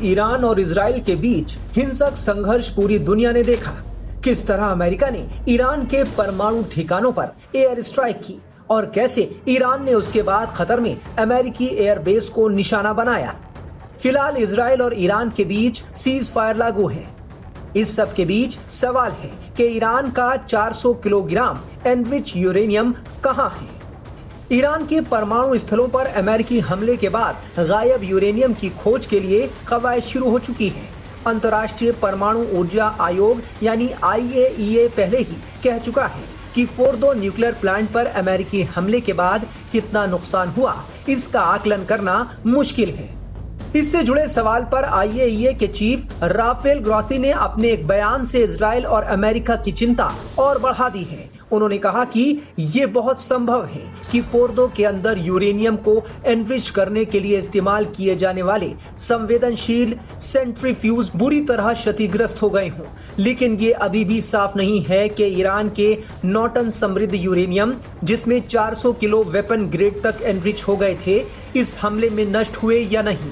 Iran और Israel के बीच हिंसक संघर्ष पूरी दुनिया ने देखा। किस तरह अमेरिका ने ईरान के परमाणु ठिकानों पर एयर स्ट्राइक की और कैसे ईरान ने उसके बाद कतर में अमेरिकी एयरबेस को निशाना बनाया। फिलहाल इजराइल और ईरान के बीच सीज फायर लागू है। इस सब के बीच सवाल है कि ईरान का 400 किलोग्राम एनरिच यूरेनियम कहां है। ईरान के परमाणु स्थलों पर अमेरिकी हमले के बाद गायब यूरेनियम की खोज के लिए कवायद शुरू हो चुकी है। अंतर्राष्ट्रीय परमाणु ऊर्जा आयोग यानी IAEA पहले ही कह चुका है कि फोर्दो न्यूक्लियर प्लांट पर अमेरिकी हमले के बाद कितना नुकसान हुआ, इसका आकलन करना मुश्किल है। इससे जुड़े सवाल पर IAEA के चीफ राफेल ग्रोसी ने अपने एक बयान से इजराइल और अमेरिका की चिंता और बढ़ा दी है। उन्होंने कहा कि ये बहुत संभव है कि फोर्दो के अंदर यूरेनियम को एनरिच करने के लिए इस्तेमाल किए जाने वाले संवेदनशील सेंट्रीफ्यूज बुरी तरह क्षतिग्रस्त हो गए हों, लेकिन ये अभी भी साफ नहीं है कि ईरान के नॉर्टन समृद्ध यूरेनियम, जिसमें 400 किलो वेपन ग्रेड तक एनरिच हो गए थे, इस हमले में नष्ट हुए या नहीं।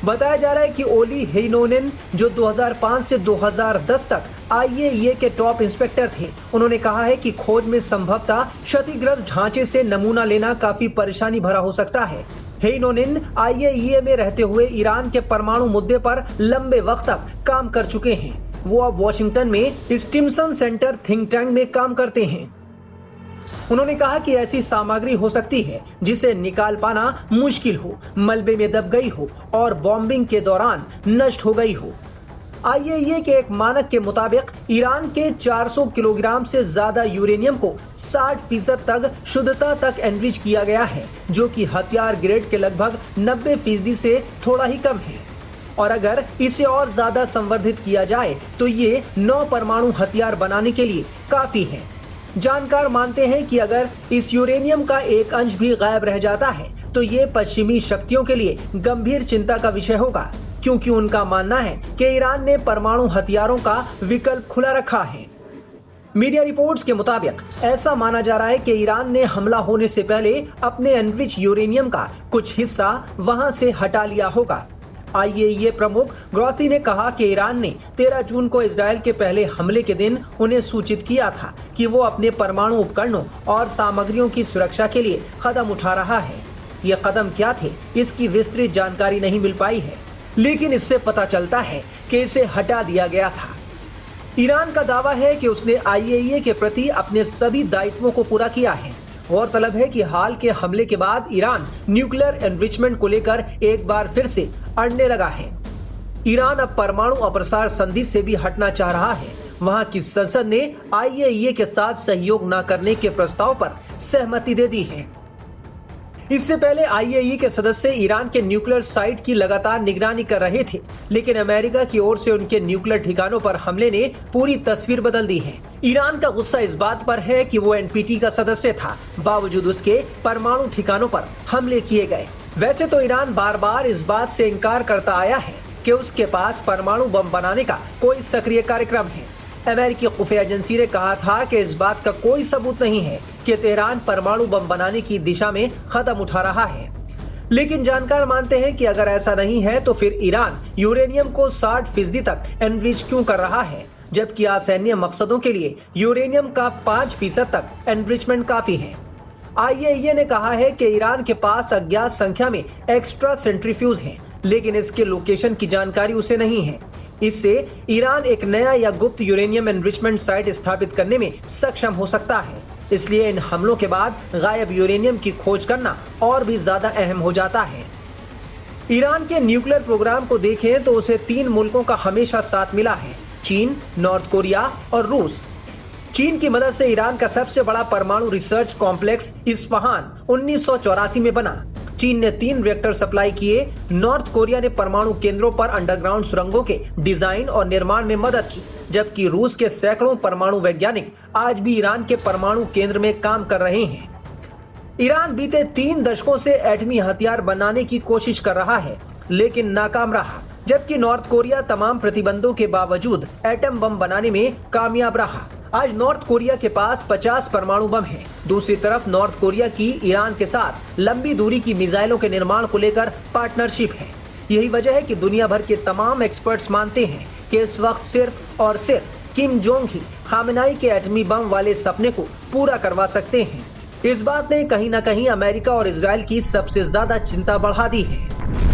बताया जा रहा है कि ओली हेइनोनेन, जो 2005 से 2010 तक IAEA के टॉप इंस्पेक्टर थे, उन्होंने कहा है कि खोज में संभवतः क्षतिग्रस्त ढांचे से नमूना लेना काफी परेशानी भरा हो सकता है। हेइनोनेन IAEA में रहते हुए ईरान के परमाणु मुद्दे पर लंबे वक्त तक काम कर चुके हैं। वो अब वॉशिंगटन में स्टिम्सन सेंटर थिंक टैंक में काम करते हैं। उन्होंने कहा कि ऐसी सामग्री हो सकती है जिसे निकाल पाना मुश्किल हो, मलबे में दब गई हो और बॉम्बिंग के दौरान नष्ट हो गई हो। IAEA के एक मानक के मुताबिक ईरान के 400 किलोग्राम से ज्यादा यूरेनियम को 60% तक शुद्धता तक एनरिच किया गया है, जो कि हथियार ग्रेड के लगभग 90% से थोड़ा ही कम है। और अगर इसे और ज्यादा संवर्धित किया जाए तो ये 9 परमाणु हथियार बनाने के लिए काफी है। जानकार मानते हैं कि अगर इस यूरेनियम का एक अंश भी गायब रह जाता है तो ये पश्चिमी शक्तियों के लिए गंभीर चिंता का विषय होगा, क्योंकि उनका मानना है कि ईरान ने परमाणु हथियारों का विकल्प खुला रखा है। मीडिया रिपोर्ट्स के मुताबिक ऐसा माना जा रहा है कि ईरान ने हमला होने से पहले अपने एनरिच यूरेनियम का कुछ हिस्सा वहां से हटा लिया होगा। IAEA प्रमुख ग्रोसी ने कहा कि ईरान ने 13 जून को इजराइल के पहले हमले के दिन उन्हें सूचित किया था कि वो अपने परमाणु उपकरणों और सामग्रियों की सुरक्षा के लिए कदम उठा रहा है। ये कदम क्या थे, इसकी विस्तृत जानकारी नहीं मिल पाई है, लेकिन इससे पता चलता है कि इसे हटा दिया गया था। ईरान का दावा है कि उसने IAEA के प्रति अपने सभी दायित्वों को पूरा किया है। गौरतलब है कि हाल के हमले के बाद ईरान न्यूक्लियर एनरिचमेंट को लेकर एक बार फिर से अड़ने लगा है। ईरान अब परमाणु अप्रसार संधि से भी हटना चाह रहा है। वहां की संसद ने IAEA के साथ सहयोग न करने के प्रस्ताव पर सहमति दे दी है। इससे पहले IAEA के सदस्य ईरान के न्यूक्लियर साइट की लगातार निगरानी कर रहे थे, लेकिन अमेरिका की ओर से उनके न्यूक्लियर ठिकानों पर हमले ने पूरी तस्वीर बदल दी है। ईरान का गुस्सा इस बात पर है कि वो NPT का सदस्य था, बावजूद उसके परमाणु ठिकानों पर हमले किए गए। वैसे तो ईरान बार बार इस बात से इनकार करता आया है कि उसके पास परमाणु बम बनाने का कोई सक्रिय कार्यक्रम है। अमेरिकी खुफिया एजेंसी ने कहा था कि इस बात का कोई सबूत नहीं है कि तेहरान परमाणु बम बनाने की दिशा में कदम उठा रहा है। लेकिन जानकार मानते हैं कि अगर ऐसा नहीं है तो फिर ईरान यूरेनियम को 60% तक एनरिच क्यों कर रहा है, जबकि असैन्य मकसदों के लिए यूरेनियम का 5% तक एनरिचमेंट काफी है। IAEA ने कहा है कि ईरान के पास अज्ञात संख्या में एक्स्ट्रा सेंट्रीफ्यूज हैं, लेकिन इसके लोकेशन की जानकारी उसे नहीं है। इससे ईरान एक नया या गुप्त यूरेनियम एनरिचमेंट साइट स्थापित करने में सक्षम हो सकता है। इसलिए इन हमलों के बाद गायब यूरेनियम की खोज करना और भी ज्यादा अहम हो जाता है। ईरान के न्यूक्लियर प्रोग्राम को देखें तो उसे 3 मुल्कों का हमेशा साथ मिला है, चीन, नॉर्थ कोरिया और रूस। चीन की मदद से ईरान का सबसे बड़ा परमाणु रिसर्च कॉम्प्लेक्स इस्फहान 1984 में बना। चीन ने 3 रिएक्टर सप्लाई किए। नॉर्थ कोरिया ने परमाणु केंद्रों पर अंडरग्राउंड सुरंगों के डिजाइन और निर्माण में मदद की, जबकि रूस के सैकड़ों परमाणु वैज्ञानिक आज भी ईरान के परमाणु केंद्र में काम कर रहे हैं। ईरान बीते 3 दशकों से एटमी हथियार बनाने की कोशिश कर रहा है, लेकिन नाकाम रहा, जबकि नॉर्थ कोरिया तमाम प्रतिबंधों के बावजूद एटम बम बनाने में कामयाब रहा। आज नॉर्थ कोरिया के पास 50 परमाणु बम हैं। दूसरी तरफ नॉर्थ कोरिया की ईरान के साथ लंबी दूरी की मिसाइलों के निर्माण को लेकर पार्टनरशिप है। यही वजह है कि दुनिया भर के तमाम एक्सपर्ट्स मानते हैं कि इस वक्त सिर्फ और सिर्फ किम जोंग ही खामेनेई के एटमी बम वाले सपने को पूरा करवा सकते हैं। इस बात ने कहीं ना कहीं अमेरिका और इजराइल की सबसे ज्यादा चिंता बढ़ा दी है।